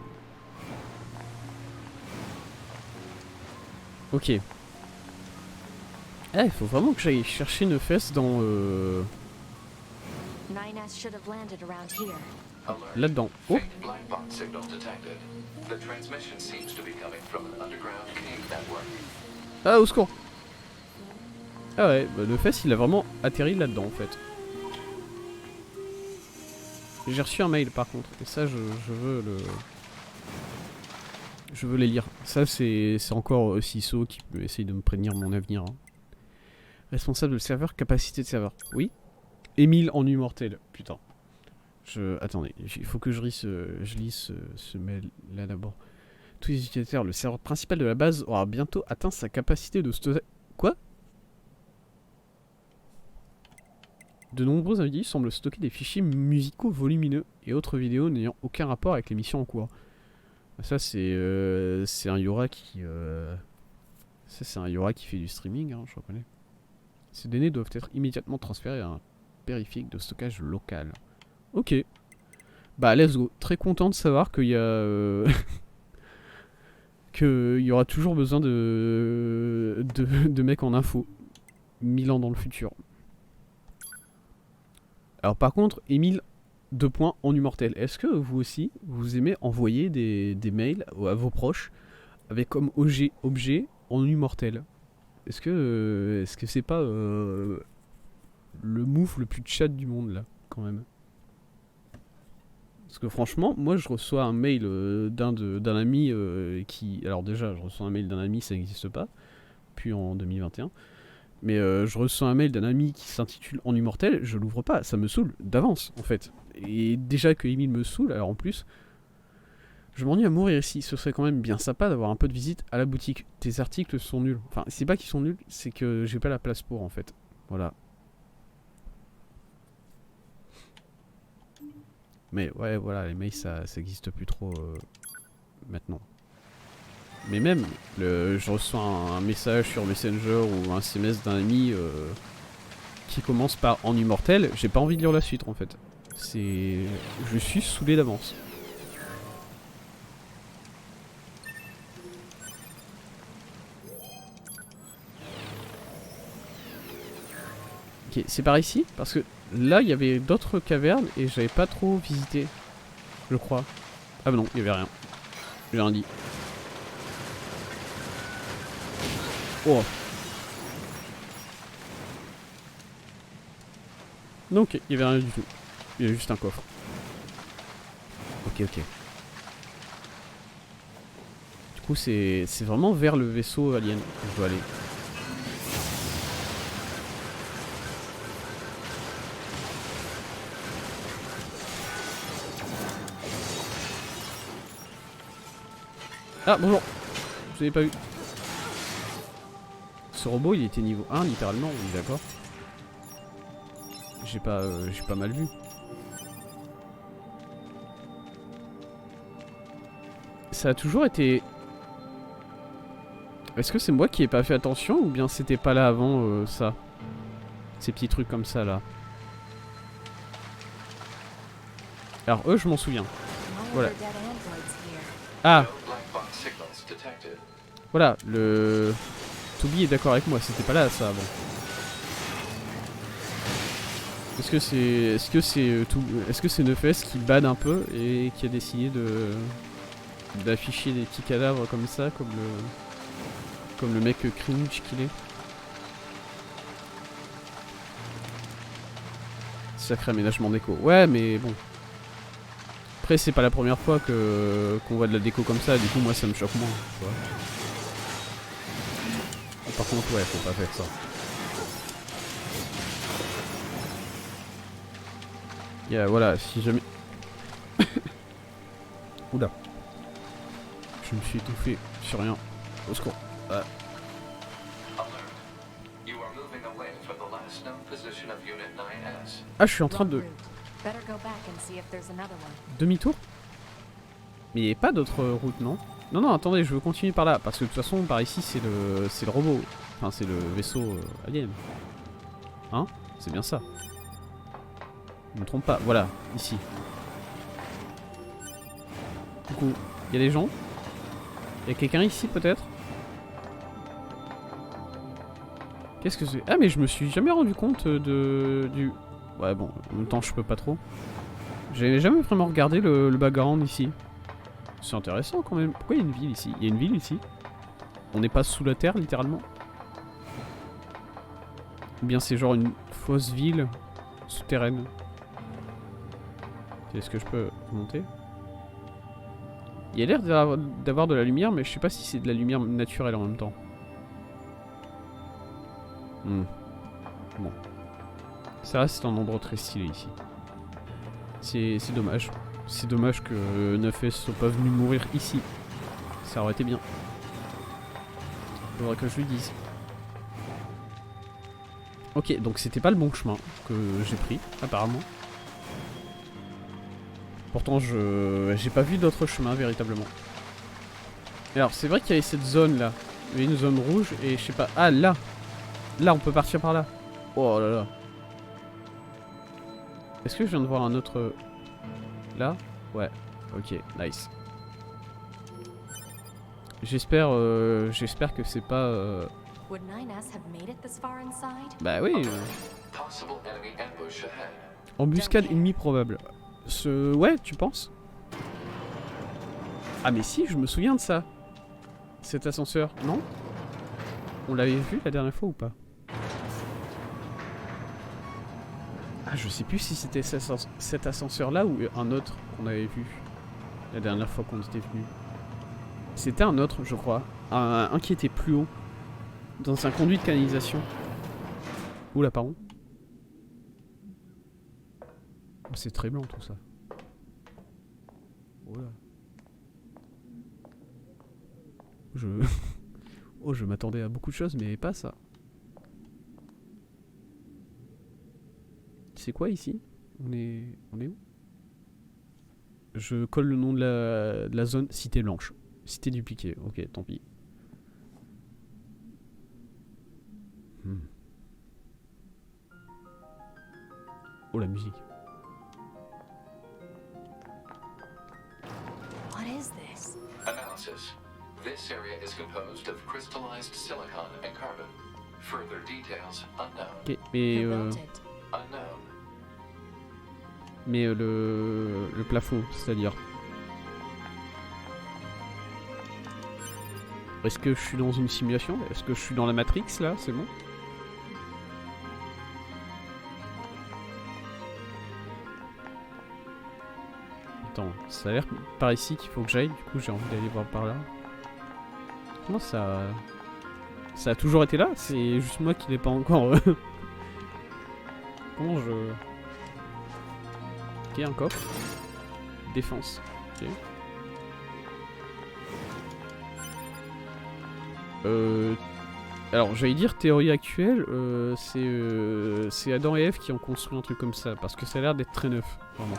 Ok. Eh, il faut vraiment que j'aille chercher une fesse dans là-dedans. Oh. Ah, au secours. Ah ouais, bah le fesse il a vraiment atterri là-dedans en fait. J'ai reçu un mail par contre, et ça je veux le... Je veux les lire. Ça c'est encore Ciso qui peut essayer de me prévenir mon avenir. Hein. Responsable de serveur, capacité de serveur. Oui. Émile en immortel. Putain. Attendez, il faut que je lise ce mail là d'abord. Tous les utilisateurs, le serveur principal de la base aura bientôt atteint sa capacité de stockage. Quoi? De nombreux individus semblent stocker des fichiers musicaux volumineux et autres vidéos n'ayant aucun rapport avec les missions en cours. Ça c'est un Yora qui ça c'est un Yora qui fait du streaming, hein, je reconnais. Ces données doivent être immédiatement transférées à un périphérique de stockage local. Ok. Bah let's go. Très content de savoir qu'il y a qu'il y aura toujours besoin de mecs en info 1000 ans dans le futur. Alors par contre, Émile, 2 points en immortel. Est-ce que vous aussi, vous aimez envoyer des mails à vos proches avec comme objet en immortel? Est-ce que c'est pas le move le plus chat du monde là, quand même? Parce que franchement, moi je reçois un mail d'un ami qui... Alors déjà, je reçois un mail d'un ami, ça n'existe pas, puis en 2021. Mais je reçois un mail d'un ami qui s'intitule En Immortel, je l'ouvre pas, ça me saoule d'avance en fait. Et déjà que Emile me saoule, alors en plus, je m'ennuie à mourir ici. Ce serait quand même bien sympa d'avoir un peu de visite à la boutique. Tes articles sont nuls. Enfin, c'est pas qu'ils sont nuls, c'est que j'ai pas la place pour en fait. Voilà. Mais ouais, voilà, les mails ça existe plus trop maintenant. Mais même, je reçois un message sur Messenger ou un SMS d'un ami qui commence par En Immortel, j'ai pas envie de lire la suite en fait. Je suis saoulé d'avance. Ok, c'est par ici, parce que là il y avait d'autres cavernes et j'avais pas trop visité, je crois. Ah bah non, il y avait rien. J'ai rien dit. Oh. Donc il y avait rien du tout. Il y avait juste un coffre. Ok. Du coup c'est vraiment vers le vaisseau alien que je dois aller. Ah bonjour. Je l'avais pas vu. Ce robot il était niveau 1 littéralement, on est d'accord. J'ai pas mal vu. ça a toujours été... Est-ce que c'est moi qui ai pas fait attention ou bien c'était pas là avant ça? Ces petits trucs comme ça là. Alors eux je m'en souviens. Voilà. Ah, No black box signals detected. voilà, le... Toby est d'accord avec moi, c'était pas là ça avant. Est-ce que c'est... Est-ce que c'est Neufest qui bade un peu et qui a décidé de... d'afficher des petits cadavres comme ça, comme le mec cringe qu'il est? Sacré aménagement déco. Ouais, mais bon. Après, c'est pas la première fois qu'on voit de la déco comme ça, du coup, moi ça me choque moins. Tu vois. Par contre, ouais, faut pas faire ça. Voilà, si jamais. Oula. Je me suis étouffé sur rien. Au secours. Alert. You are moving away from the last known position of Unit 9S. Ah, je suis en train de. Better go back and see if there's another one. Demi-tour? Mais il n'y a pas d'autre route, non? Non, non, attendez, je veux continuer par là. Parce que de toute façon, par ici, c'est le robot. Enfin, c'est le vaisseau alien. Hein? C'est bien ça. Je me trompe pas. Voilà, ici. Du coup, il y a des gens? Il y a quelqu'un ici, peut-être? Qu'est-ce que c'est? Ah, mais je me suis jamais rendu compte du... Ouais, bon, en même temps, je peux pas trop. J'ai jamais vraiment regardé le background ici. C'est intéressant quand même. Pourquoi il y a une ville ici? Il y a une ville ici? On n'est pas sous la terre, littéralement? Ou bien c'est genre une fausse ville souterraine? Est-ce que je peux monter? Il y a l'air d'avoir de la lumière, mais je sais pas si c'est de la lumière naturelle en même temps. Bon. Ça reste un endroit très stylé ici. C'est dommage. C'est dommage que 9S soit pas venu mourir ici. Ça aurait été bien. Faudrait que je lui dise. Ok, donc c'était pas le bon chemin que j'ai pris, apparemment. Pourtant, j'ai pas vu d'autre chemin, véritablement. Alors, c'est vrai qu'il y avait cette zone là. Il y avait une zone rouge et je sais pas... Ah, là! Là, on peut partir par là. Oh là là. Est-ce que je viens de voir un autre... Là? Ouais. Ok, nice. J'espère que c'est pas... Would 9S have made it this far inside? Bah oui. Possible enemy ambush ahead. Embuscade ennemie probable. Ouais, tu penses? Ah mais si, je me souviens de ça. Cet ascenseur, non? On l'avait vu la dernière fois ou pas? Ah, je sais plus si c'était cet ascenseur-là ou un autre qu'on avait vu la dernière fois qu'on était venu. C'était un autre, je crois. Un qui était plus haut. Dans un conduit de canalisation. Oula, pardon. Oh, c'est très blanc tout ça. Oula. Oh, je m'attendais à beaucoup de choses, mais pas ça. C'est quoi ici? On est où? Je colle le nom de la zone. Cité blanche. Cité dupliquée. Ok, tant pis. Oh, la musique. What is this? Analysis. This area is composed of crystallized silicon and carbon. Further details unknown. Ok, mais Who built it? Unknown. mais le plafond, c'est-à-dire. Est-ce que je suis dans une simulation? Est-ce que je suis dans la Matrix là? C'est bon? Attends, ça a l'air par ici qu'il faut que j'aille, du coup j'ai envie d'aller voir par là. Comment ça... Ça a toujours été là? C'est juste moi qui l'ai pas encore... Comment je... Ok, un coffre. Défense. Ok. Alors j'allais dire théorie actuelle, c'est Adam et Ève qui ont construit un truc comme ça, parce que ça a l'air d'être très neuf, vraiment.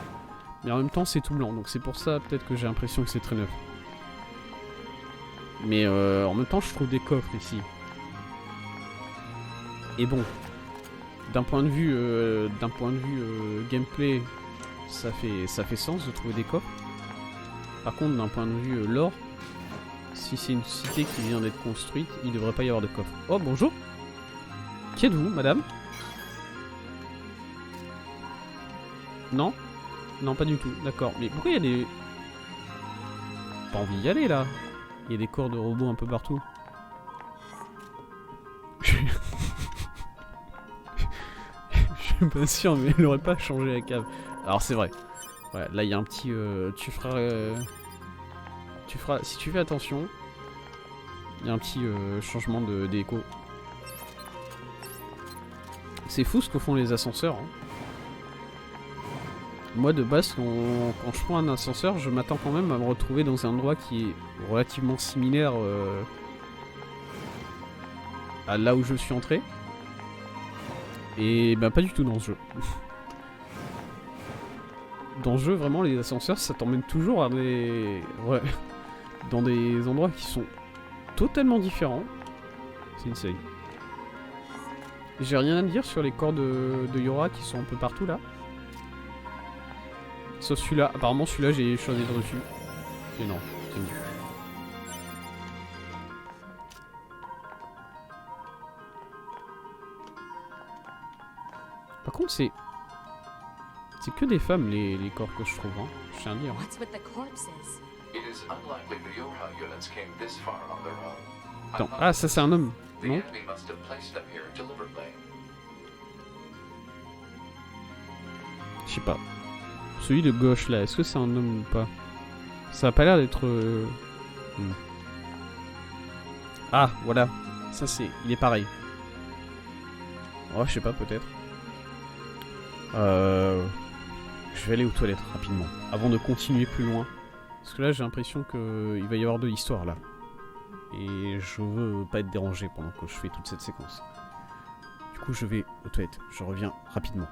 Mais en même temps c'est tout blanc, donc c'est pour ça peut-être que j'ai l'impression que c'est très neuf. Mais en même temps, je trouve des coffres ici. Et bon, d'un point de vue, gameplay, ça fait sens de trouver des coffres. Par contre, d'un point de vue lore, si c'est une cité qui vient d'être construite, il devrait pas y avoir de coffre. Oh, bonjour. Qui êtes-vous, madame? Non? Non, pas du tout. D'accord. Mais pourquoi il y a des... Pas envie d'y aller, là. Il y a des corps de robots un peu partout. Je suis pas sûr, mais elle aurait pas changé la cave. Alors, c'est vrai. Ouais, là, il y a un petit... tu feras... Si tu fais attention, il y a un petit changement d'écho. C'est fou ce que font les ascenseurs. Hein. Moi de base, quand je prends un ascenseur, je m'attends quand même à me retrouver dans un endroit qui est relativement similaire à là où je suis entré. Et bah pas du tout dans ce jeu. Dans le jeu, vraiment, les ascenseurs, ça t'emmène toujours à des... Ouais. Dans des endroits qui sont totalement différents. C'est insane. J'ai rien à dire sur les corps de Yora qui sont un peu partout là. Sauf celui-là. Apparemment celui-là j'ai choisi dessus. Et non, c'est bon. Par contre c'est que des femmes les corps que je trouve, hein. Je tiens à dire. What's with the corpses? It is unlikely the Yoha units came this far on their own. Attends, ah ça c'est un homme, The non? enemy must have placed them here deliberately. Je sais pas. Celui de gauche là, est-ce que c'est un homme ou pas? Ça a pas l'air d'être... Ah, voilà. Ça c'est... Il est pareil. Oh, je sais pas, peut-être. Je vais aller aux toilettes rapidement. Avant de continuer plus loin. Parce que là, j'ai l'impression qu'il va y avoir de l'histoire là. Et je veux pas être dérangé pendant que je fais toute cette séquence. Du coup, je vais aux toilettes. Je reviens rapidement.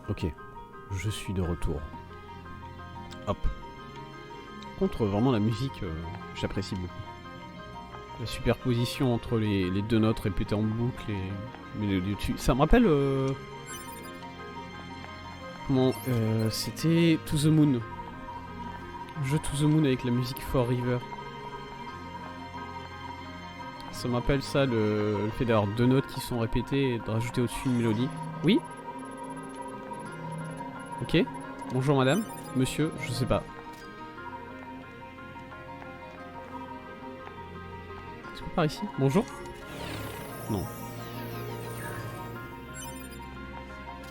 Ok, je suis de retour. Hop. Contre vraiment la musique, j'apprécie beaucoup. La superposition entre les deux notes répétées en boucle et mélodie dessus. Ça me rappelle... Comment c'était To the Moon. Le jeu To the Moon avec la musique For River. Ça me rappelle ça, le fait d'avoir deux notes qui sont répétées et de rajouter au-dessus une mélodie. Oui? Ok. Bonjour madame. Monsieur, je sais pas. Est-ce qu'on part ici? Bonjour? Non.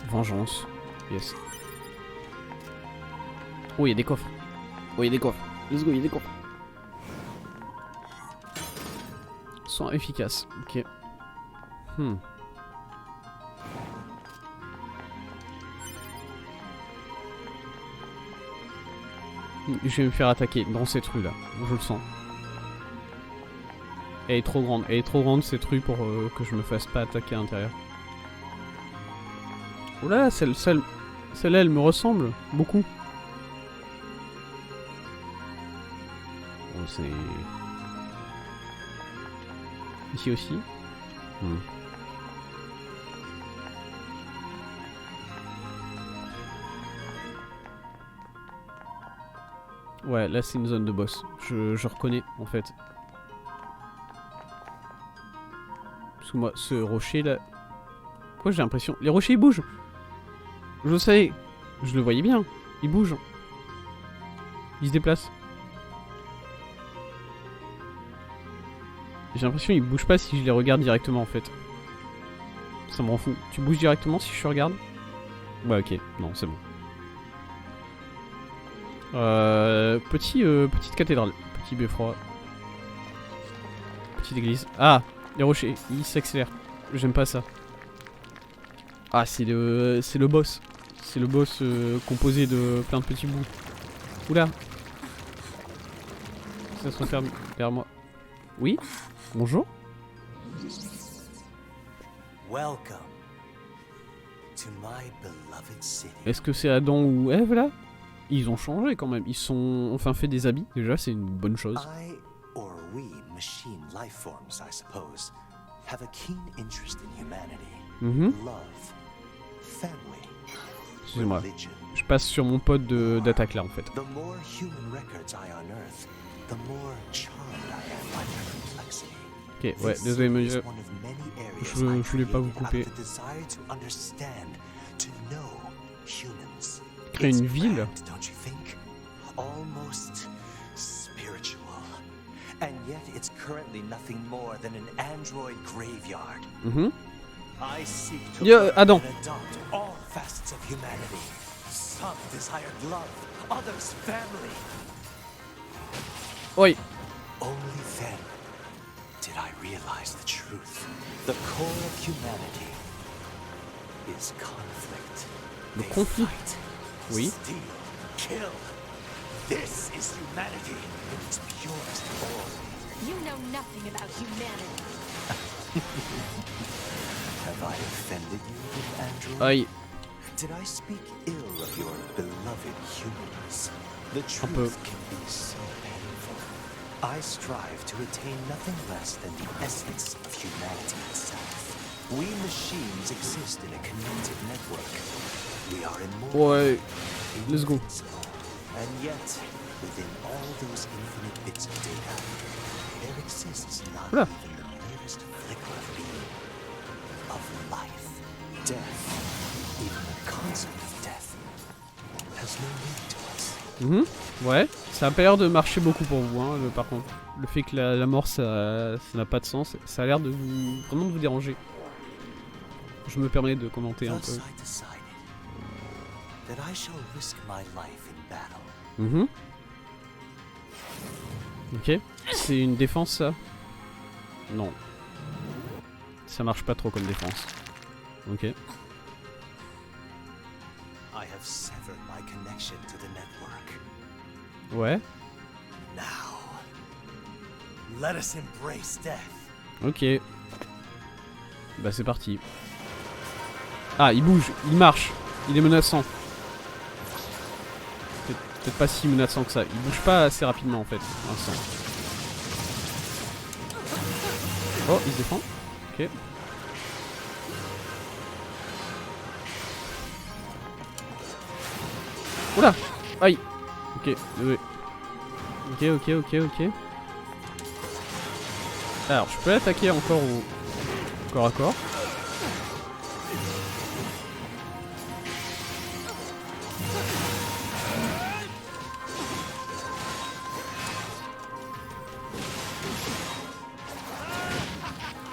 Vengeance. Yes. Oh, il y a des coffres. Oh, il y a des coffres. Let's go, il y a des coffres. Soins efficaces. Ok. Je vais me faire attaquer dans cette rue là. Je le sens. Elle est trop grande. Elle est trop grande cette rue pour que je me fasse pas attaquer à l'intérieur. Oh là, celle-là, elle me ressemble beaucoup. Bon, c'est... Ici aussi. Ouais, là c'est une zone de boss. Je reconnais en fait. Parce que moi, ce rocher là... Pourquoi j'ai l'impression... Les rochers ils bougent. Je le savais. Je le voyais bien. Ils bougent. Ils se déplacent. J'ai l'impression qu'ils bougent pas si je les regarde directement en fait. Ça me rend fou. Tu bouges directement si je regarde? Ouais, ok. Non, c'est bon. Petite cathédrale. Petit beffroi. Petite église. Ah! Les rochers, ils s'accélèrent. J'aime pas ça. Ah, c'est le boss. C'est le boss composé de plein de petits bouts. Oula! Ça se referme derrière moi. Oui? Bonjour? Est-ce que c'est Adam ou Ève là? Ils ont changé quand même. Ils sont enfin fait des habits. Déjà, c'est une bonne chose. Excusez-moi. Je passe sur mon pod d'attaque là en fait. Ok, ouais, désolé monsieur. Je voulais pas vous couper. Créer une ville? Adam. Oui. Did I realize the truth? The core of humanity is conflict. Le conflit. Oui. Steal, kill. This is humanity in its purest form. You know nothing about humanity. Have I offended you, little android? Aïe. Did I speak ill of your beloved humans? The truth can be so painful. I strive to attain nothing less than the essence of humanity itself. We machines exist in a connected network. We are immortal. Ouais. Let's go. And yet, within all those infinite bits of data, there exists not even the merest flicker of being, of life, death, even the concept of death, has no meaning to us. Ouais, ça a pas l'air de marcher beaucoup pour vous, hein, par contre. Le fait que la mort, ça n'a pas de sens, ça a l'air de vous vraiment de vous déranger. Je me permets de commenter un peu. Ok, c'est une défense ça? Non. Ça marche pas trop comme défense. Ok. Ouais. Ok. Bah c'est parti. Ah, il bouge, il marche. Il est menaçant. Peut-être pas si menaçant que ça. Il bouge pas assez rapidement en fait, pour l'instant. Oh, il se défend. Ok. Oula! Aïe! Ok, désolé. Ok. Alors, je peux l'attaquer encore au corps à corps.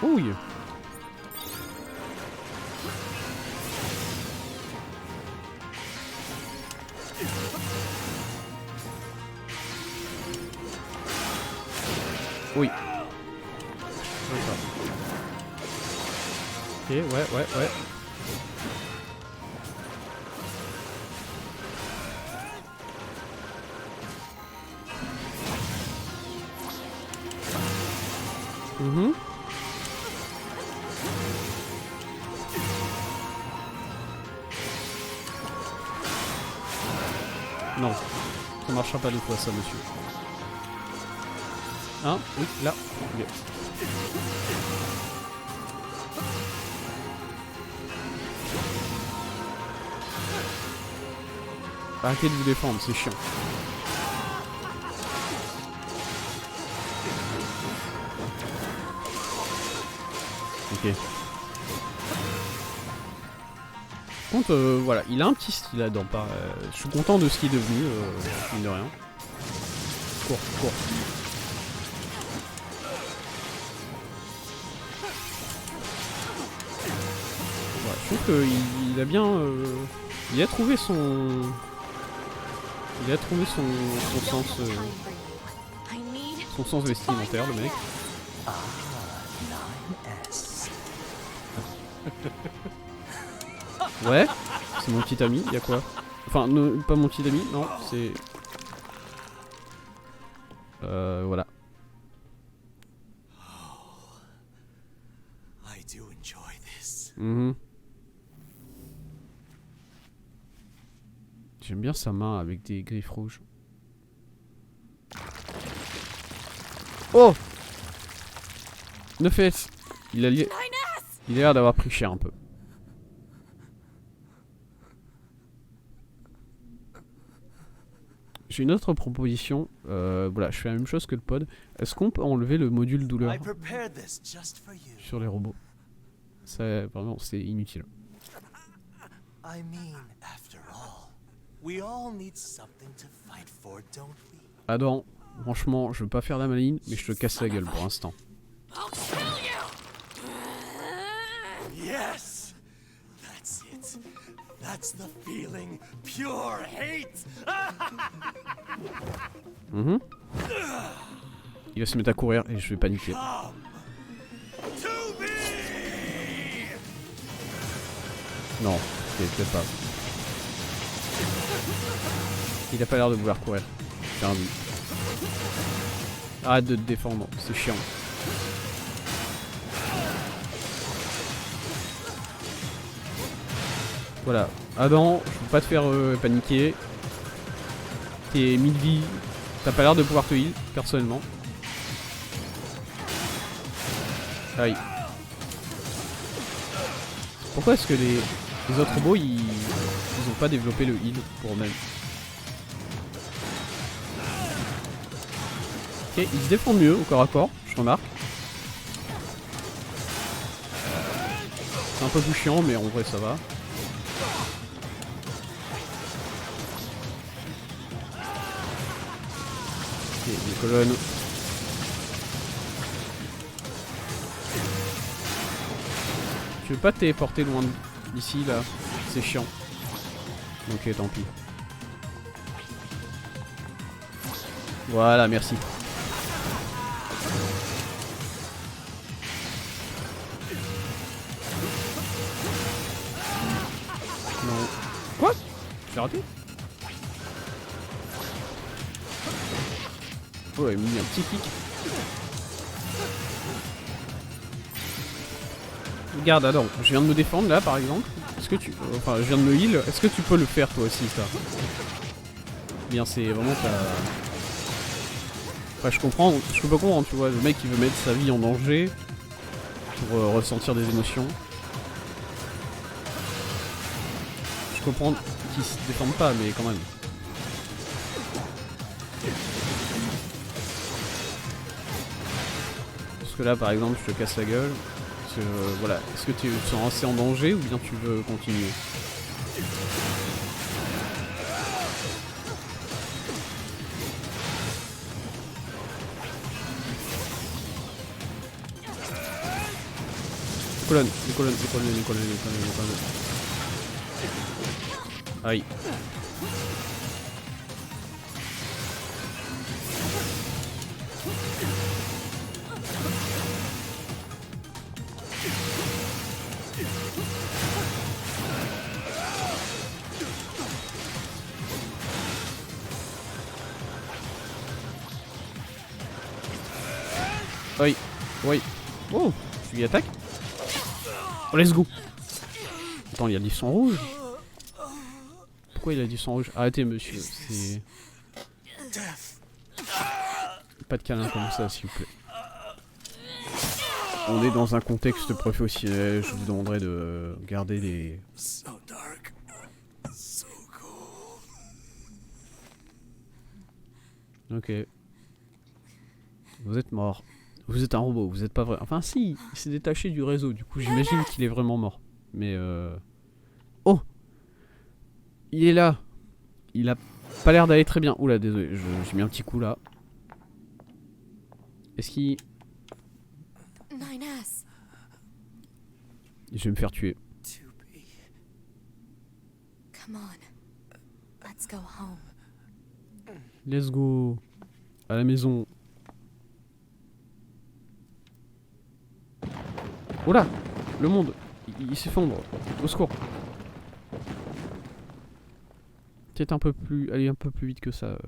Ouille! Oui. Ok, ouais. Mhm. Non, ça marchera pas deux fois ça, monsieur. Hein? Oui, là. Okay. Arrêtez de vous défendre, c'est chiant. Ok. Par contre, voilà, il a un petit style là-dedans. Je suis content de ce qu'il est devenu, mine de rien. Cours. Ouais, je trouve qu'il a bien... il a trouvé son... Il a trouvé son sens... son sens vestimentaire, le mec. Ah, 9S. Ouais, c'est mon petit ami, y'a quoi? Enfin, pas mon petit ami, non, c'est... voilà. I do enjoy this. J'aime bien sa main avec des griffes rouges. Oh! 9S! Il a l'air d'avoir pris cher un peu. J'ai une autre proposition. Voilà, je fais la même chose que le pod. Est-ce qu'on peut enlever le module douleur sur les robots? Ça, vraiment, c'est inutile. I mean, after all, we all need something to fight for, don't we? Adam, franchement, je veux pas faire la maline, mais je te casse la gueule pour l'instant. Yes! That's it. That's the feeling. Pure hate! Il va se mettre à courir et je vais paniquer. Non, peut-être pas. Il a pas l'air de vouloir courir. J'ai envie. Arrête de te défendre, c'est chiant. Voilà. Adam, je veux pas te faire paniquer. T'es 1000 vies. T'as pas l'air de pouvoir te heal, personnellement. Aïe. Pourquoi est-ce que les autres robots, ils ont pas développé le heal pour eux-mêmes? Ok, ils se défendent mieux au corps à corps, je remarque. C'est un peu plus chiant, mais en vrai ça va. Ok, des colonnes. Je veux pas te téléporter loin d'ici là, c'est chiant. Ok, tant pis. Voilà, merci. Non. Quoi? J'ai raté? Oh, il m'a mis un petit kick. Regarde, alors, je viens de me défendre là par exemple. Est-ce que tu... Enfin, je viens de me heal. Est-ce que tu peux le faire toi aussi, ça? Bien, c'est vraiment ta... Enfin, je peux pas comprendre, tu vois. Le mec, il veut mettre sa vie en danger pour ressentir des émotions. Je comprends qu'ils se défendent pas, mais quand même. Parce que là, par exemple, je te casse la gueule. Parce que, voilà. Est-ce que tu te sens assez en danger ou bien tu veux continuer? Les colonnes. Aïe. Aïe. Oui. Oh, tu lui attaques? Oh, let's go. Attends, il y a du sang rouge. Pourquoi il a du sang rouge? Arrêtez, monsieur. C'est... Pas de câlin comme ça, s'il vous plaît. On est dans un contexte professionnel. Je vous demanderai de garder les... Ok. Vous êtes mort. Vous êtes un robot, vous êtes pas vrai. Enfin si, il s'est détaché du réseau, du coup j'imagine qu'il est vraiment mort. Mais Oh! Il est là! Il a pas l'air d'aller très bien. Oula, désolé, j'ai mis un petit coup là. Est-ce qu'il... Je vais me faire tuer. Let's go. À la maison. Oh là! Le monde! Il s'effondre. Au secours. Peut-être un peu plus... Allez, un peu plus vite que ça.